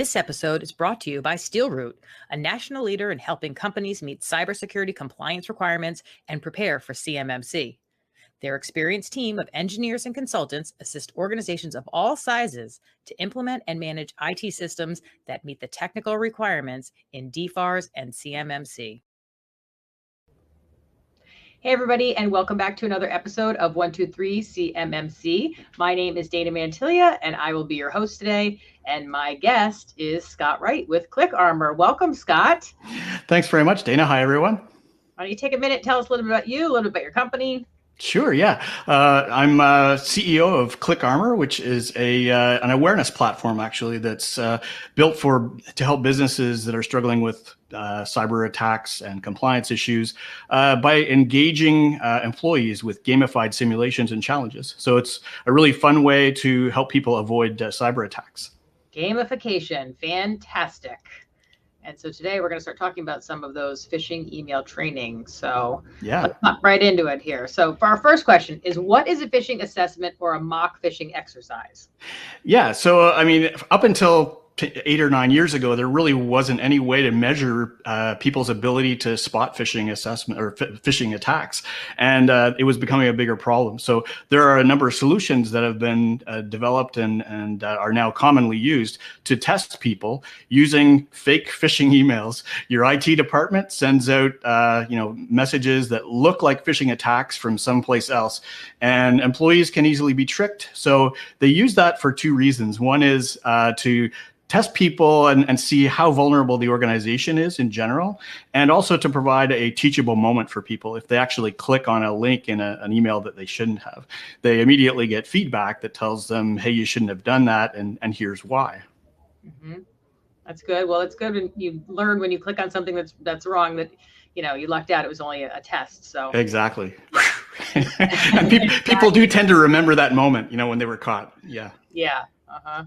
This episode is brought to you by SteelRoot, a national leader in helping companies meet cybersecurity compliance requirements and prepare for CMMC. Their experienced team of engineers and consultants assist organizations of all sizes to implement and manage IT systems that meet the technical requirements in DFARS and CMMC. Hey, everybody, and welcome back to another episode of 123 CMMC. My name is Dana Mantilia, and I will be your host today. And my guest is Scott Wright with ClickArmor. Welcome, Scott. Thanks very much, Dana. Hi, everyone. Why don't you take a minute, tell us a little bit about you, a little bit about your company. Sure, yeah. I'm CEO of ClickArmor, which is an awareness platform, actually, that's built to help businesses that are struggling with cyber attacks and compliance issues by engaging employees with gamified simulations and challenges. So it's a really fun way to help people avoid cyber attacks. Gamification, fantastic. And so today we're going to start talking about some of those phishing email training. So yeah, let's hop right into it here. So for our first question is, what is a phishing assessment or a mock phishing exercise? Yeah, so I mean, up until 8 or 9 years ago, there really wasn't any way to measure people's ability to spot phishing assessment or phishing attacks, and it was becoming a bigger problem. So there are a number of solutions that have been developed and are now commonly used to test people using fake phishing emails. Your IT department sends out messages that look like phishing attacks from someplace else, and employees can easily be tricked. So they use that for two reasons. One is to test people and see how vulnerable the organization is in general, and also to provide a teachable moment for people. If they actually click on a link in an email that they shouldn't have, they immediately get feedback that tells them, hey, you shouldn't have done that, and here's why. Mm-hmm. That's good. Well, it's good when you learn when you click on something that's wrong that you lucked out. It was only a test. So exactly. And people do tend to remember that moment, when they were caught. Yeah. Yeah. Uh-huh.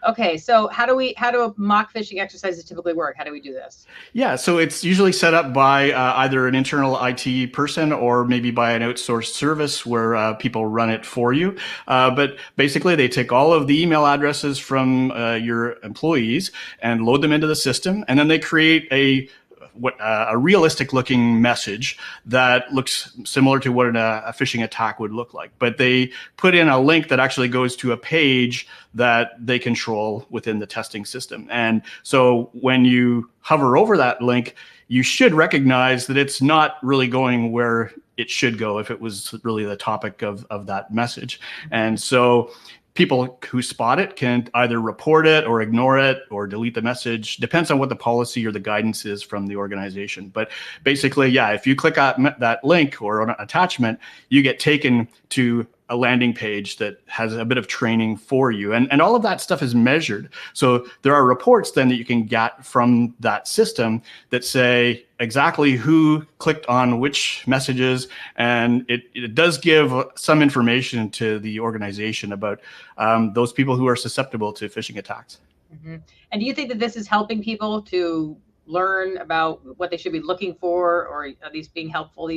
Okay, so how do mock phishing exercises typically work? How do we do this? Yeah, so it's usually set up by either an internal IT person or maybe by an outsourced service where people run it for you. But basically, they take all of the email addresses from your employees and load them into the system, and then they create a realistic looking message that looks similar to what a phishing attack would look like. But they put in a link that actually goes to a page that they control within the testing system. And so when you hover over that link, you should recognize that it's not really going where it should go if it was really the topic of that message. And so people who spot it can either report it or ignore it or delete the message. Depends on what the policy or the guidance is from the organization. But basically, yeah, if you click on that link or an attachment, you get taken to a landing page that has a bit of training for you. And all of that stuff is measured. So there are reports then that you can get from that system that say exactly who clicked on which messages. And it does give some information to the organization about those people who are susceptible to phishing attacks. Mm-hmm. And do you think that this is helping people to learn about what they should be looking for, or are these being helpful?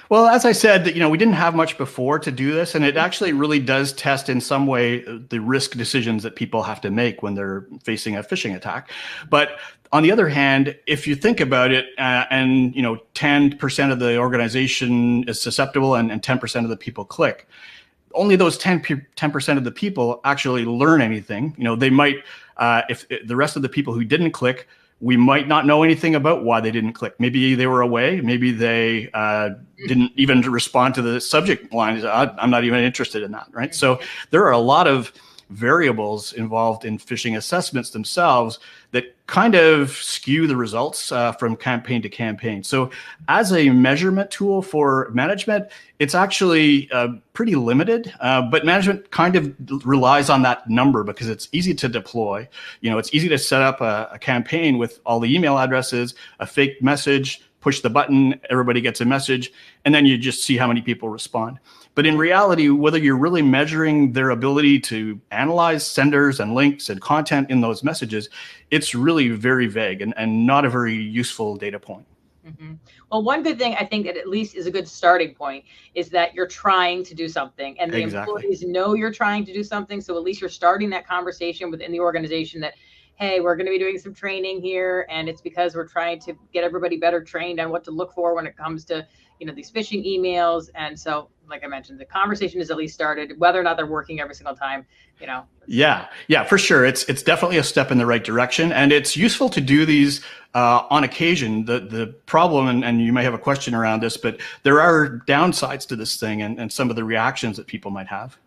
Well, as I said, that we didn't have much before to do this, and it actually really does test in some way the risk decisions that people have to make when they're facing a phishing attack. But on the other hand, if you think about it, and 10% of the organization is susceptible and 10% of the people click, only those 10% of the people actually learn anything. They might, if the rest of the people who didn't click, we might not know anything about why they didn't click. Maybe they were away. Maybe they didn't even respond to the subject line. I'm not even interested in that, right? So there are a lot of variables involved in phishing assessments themselves that kind of skew the results from campaign to campaign. So as a measurement tool for management, it's actually pretty limited, but management kind of relies on that number because it's easy to deploy. It's easy to set up a campaign with all the email addresses, a fake message, push the button, everybody gets a message, and then you just see how many people respond. But in reality, whether you're really measuring their ability to analyze senders and links and content in those messages, it's really very vague and not a very useful data point. Mm-hmm. Well, one good thing I think that at least is a good starting point is that you're trying to do something, and the employees know you're trying to do something. So at least you're starting that conversation within the organization that, hey, we're going to be doing some training here, and it's because we're trying to get everybody better trained on what to look for when it comes to, these phishing emails. And so, like I mentioned, the conversation is at least started. Whether or not they're working every single time, Yeah, for sure. It's definitely a step in the right direction, and it's useful to do these on occasion. The problem, and you may have a question around this, but there are downsides to this thing, and some of the reactions that people might have.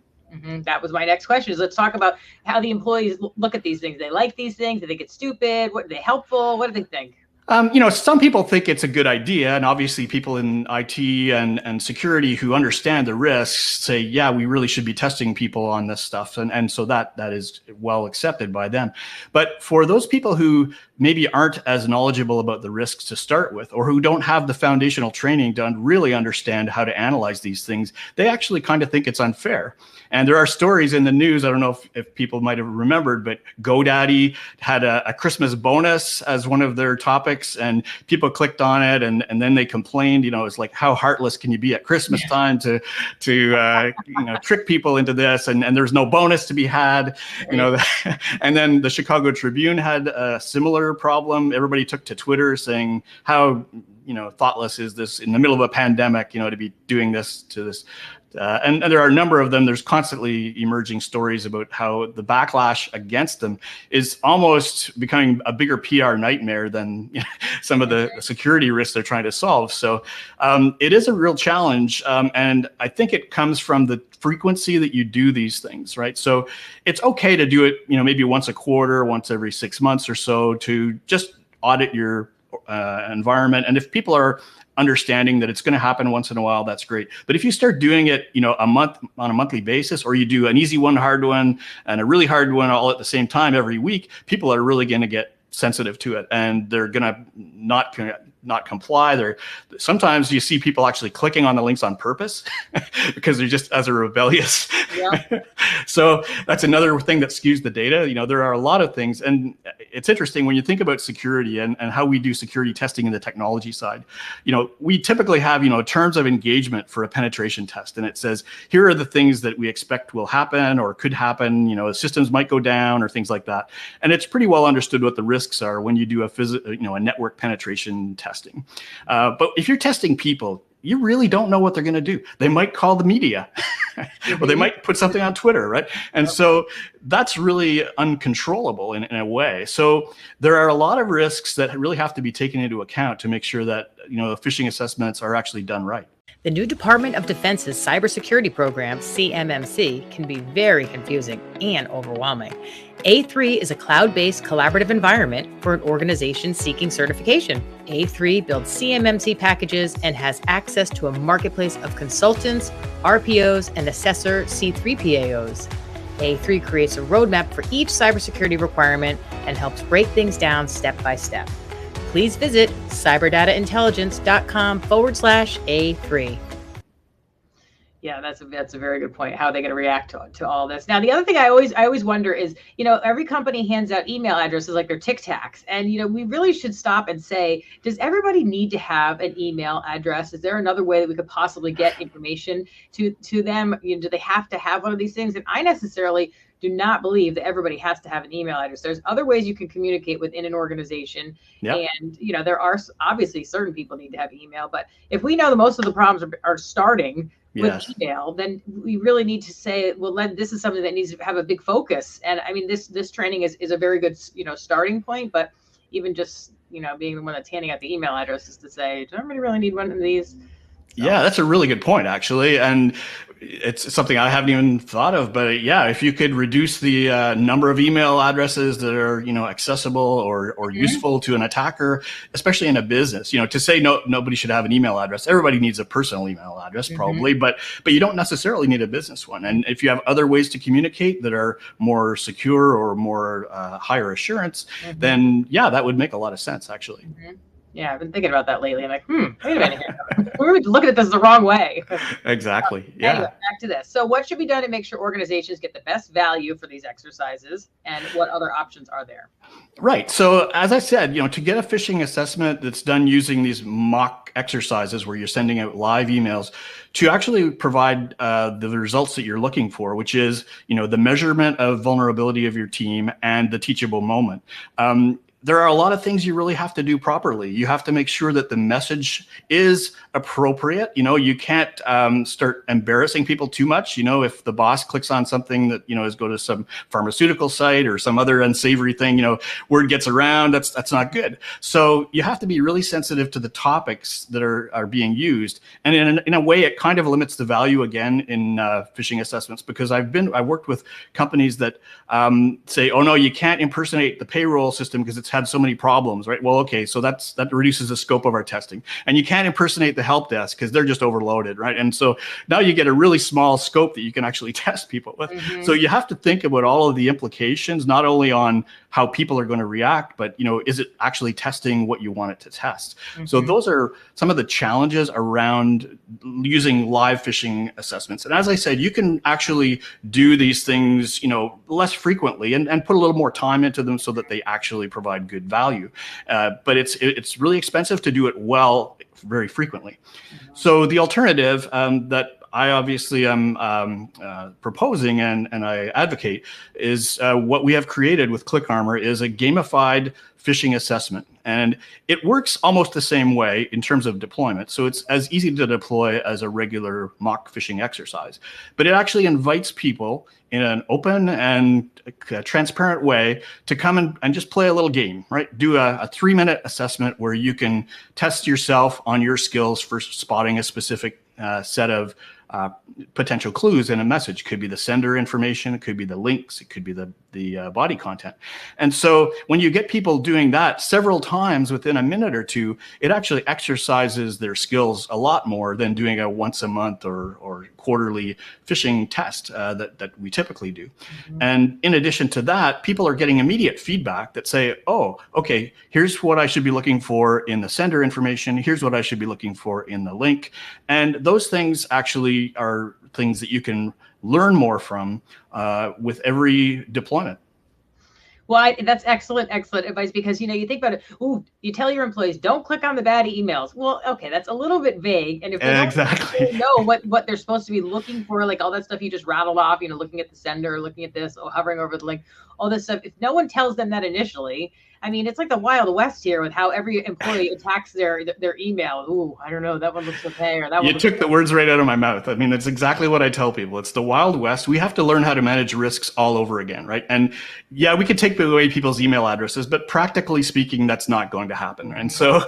That was my next question. Is let's talk about how the employees look at these things. They like these things. Do they get stupid? What are they helpful? What do they think? Some people think it's a good idea, and obviously people in IT and security who understand the risks say, yeah, we really should be testing people on this stuff. And so that is well accepted by them. But for those people who maybe aren't as knowledgeable about the risks to start with, or who don't have the foundational training to really understand how to analyze these things, they actually kind of think it's unfair. And there are stories in the news, I don't know if people might have remembered, but GoDaddy had a Christmas bonus as one of their topics, and people clicked on it, and then they complained, it's like, how heartless can you be at Christmas time to trick people into this, and there's no bonus to be had, and then the Chicago Tribune had a similar problem. Everybody took to Twitter saying, how thoughtless is this in the middle of a pandemic, to be doing this to this. And there are a number of them. There's constantly emerging stories about how the backlash against them is almost becoming a bigger PR nightmare than some of the security risks they're trying to solve. So it is a real challenge. And I think it comes from the frequency that you do these things, right? So it's okay to do it, maybe once a quarter, once every 6 months or so, to just audit your environment. And if people are understanding that it's going to happen once in a while, that's great. But if you start doing it, on a monthly basis, or you do an easy one, hard one, and a really hard one all at the same time every week, people are really going to get sensitive to it, and they're going to not comply. Sometimes you see people actually clicking on the links on purpose because they're just as a rebellious. Yeah. So that's another thing that skews the data. There are a lot of things, and it's interesting when you think about security and how we do security testing in the technology side. We typically have, terms of engagement for a penetration test, and it says, here are the things that we expect will happen or could happen. Systems might go down or things like that. And it's pretty well understood what the risks are when you do a network penetration testing. But if you're testing people, you really don't know what they're going to do. They might call the media or they might put something on Twitter, right? And so that's really uncontrollable in a way. So there are a lot of risks that really have to be taken into account to make sure that, the phishing assessments are actually done right. The new Department of Defense's cybersecurity program, CMMC, can be very confusing and overwhelming. A3 is a cloud-based collaborative environment for an organization seeking certification. A3 builds CMMC packages and has access to a marketplace of consultants, RPOs, and assessor C3PAOs. A3 creates a roadmap for each cybersecurity requirement and helps break things down step by step. Please visit cyberdataintelligence.com/A3. Yeah, that's a very good point. How are they going to react to all this? Now, the other thing I always wonder is, every company hands out email addresses like they're Tic Tacs, and we really should stop and say, does everybody need to have an email address? Is there another way that we could possibly get information to them? Do they have to have one of these things? And I necessarily do not believe that everybody has to have an email address. There's other ways you can communicate within an organization. Yep. And, there are obviously certain people need to have email, but if we know that most of the problems are starting with email, then we really need to say, well, this is something that needs to have a big focus. And I mean, this training is a very good, starting point, but even just, being the one that's handing out the email addresses to say, does everybody really need one of these? So. Yeah, that's a really good point, actually. And it's something I haven't even thought of. But yeah, if you could reduce the number of email addresses that are, accessible or useful to an attacker, especially in a business, to say nobody should have an email address. Everybody needs a personal email address, probably, but you don't necessarily need a business one. And if you have other ways to communicate that are more secure or more higher assurance, then yeah, that would make a lot of sense, actually. Yeah, I've been thinking about that lately. I'm like, wait a minute here. We're looking at this the wrong way. Exactly. Yeah. Anyway, back to this. So what should be done to make sure organizations get the best value for these exercises, and what other options are there? Right. So as I said, to get a phishing assessment that's done using these mock exercises where you're sending out live emails to actually provide the results that you're looking for, which is, the measurement of vulnerability of your team and the teachable moment. There are a lot of things you really have to do properly. You have to make sure that the message is appropriate. You can't start embarrassing people too much. If the boss clicks on something that, is go to some pharmaceutical site or some other unsavory thing, word gets around, that's not good. So you have to be really sensitive to the topics that are being used. And in a way, it kind of limits the value again in phishing assessments, because I've worked with companies that say, oh no, you can't impersonate the payroll system because it's had so many problems, right? Well, okay, so that reduces the scope of our testing. And you can't impersonate the help desk because they're just overloaded, right? And so now you get a really small scope that you can actually test people with. Mm-hmm. So you have to think about all of the implications, not only on how people are going to react, but is it actually testing what you want it to test? Mm-hmm. So those are some of the challenges around using live phishing assessments. And as I said, you can actually do these things, less frequently and put a little more time into them so that they actually provide good value. But it's really expensive to do it well very frequently. Mm-hmm. So the alternative that I obviously am proposing and I advocate is what we have created with ClickArmor is a gamified phishing assessment. And it works almost the same way in terms of deployment. So it's as easy to deploy as a regular mock phishing exercise. But it actually invites people in an open and transparent way to come and just play a little game, right? Do a 3-minute assessment where you can test yourself on your skills for spotting a specific set of potential clues in a message. Could be the sender information, it could be the links, it could be the body content. And so when you get people doing that several times within a minute or two, it actually exercises their skills a lot more than doing a once a month or quarterly phishing test that we typically do. Mm-hmm. And in addition to that, people are getting immediate feedback that say, oh, okay, here's what I should be looking for in the sender information. Here's what I should be looking for in the link. And those things actually are things that you can learn more from with every deployment. Well, that's excellent advice, because, you think about it. Ooh, you tell your employees, don't click on the bad emails. Well, okay, that's a little bit vague. And if they don't know what they're supposed to be looking for, like all that stuff you just rattled off, looking at the sender, looking at this, hovering over the link, all this stuff. If no one tells them that initially, I mean, it's like the Wild West here with how every employee attacks their email. Ooh, I don't know, that one looks okay, or that one. You took the words right out of my mouth. I mean, that's exactly what I tell people. It's the Wild West. We have to learn how to manage risks all over again, right? And yeah, we could take away people's email addresses, but practically speaking, that's not going to happen. And so,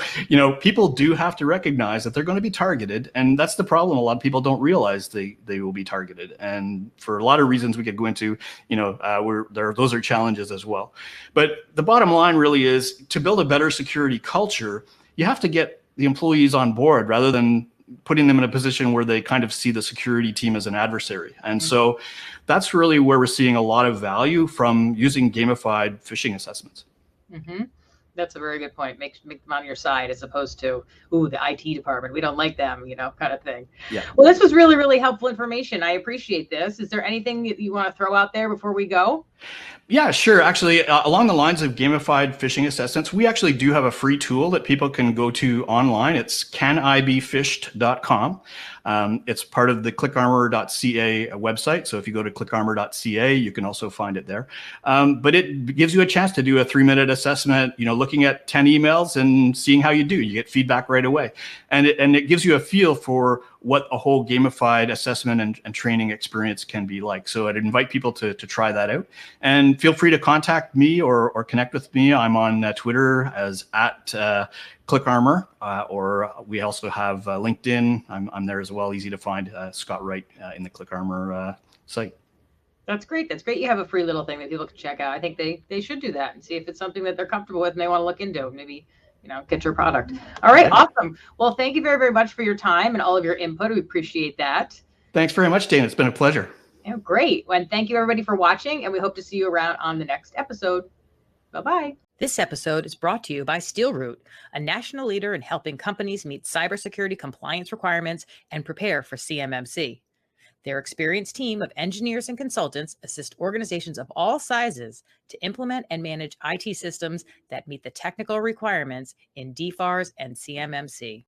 people do have to recognize that they're going to be targeted. And that's the problem. A lot of people don't realize they will be targeted. And for a lot of reasons we could go into, those are challenges as well. But the bottom line really is, to build a better security culture, you have to get the employees on board rather than putting them in a position where they kind of see the security team as an adversary. And so that's really where we're seeing a lot of value from using gamified phishing assessments. Mm-hmm. That's a very good point. Make them on your side, as opposed to, ooh, the IT department, we don't like them, kind of thing. Yeah. Well, this was really, really helpful information. I appreciate this. Is there anything that you want to throw out there before we go? Yeah, sure. Actually, along the lines of gamified phishing assessments, we actually do have a free tool that people can go to online. It's canibefished.com. It's part of the clickarmor.ca website. So if you go to clickarmor.ca, you can also find it there. But it gives you a chance to do a 3-minute assessment, looking at 10 emails and seeing how you do. You get feedback right away. And it gives you a feel for what a whole gamified assessment and training experience can be like. So I'd invite people to try that out. And feel free to contact me or connect with me. I'm on Twitter as @ClickArmor, or we also have LinkedIn. I'm there as well, easy to find. Scott Wright in the ClickArmor site. That's great. That's great. You have a free little thing that people can check out. I think they should do that and see if it's something that they're comfortable with and they want to look into. Maybe get your product. All right. Awesome. Well, thank you very, very much for your time and all of your input. We appreciate that. Thanks very much, Dana. It's been a pleasure. Yeah, great. And thank you, everybody, for watching. And we hope to see you around on the next episode. Bye-bye. This episode is brought to you by SteelRoot, a national leader in helping companies meet cybersecurity compliance requirements and prepare for CMMC. Their experienced team of engineers and consultants assist organizations of all sizes to implement and manage IT systems that meet the technical requirements in DFARS and CMMC.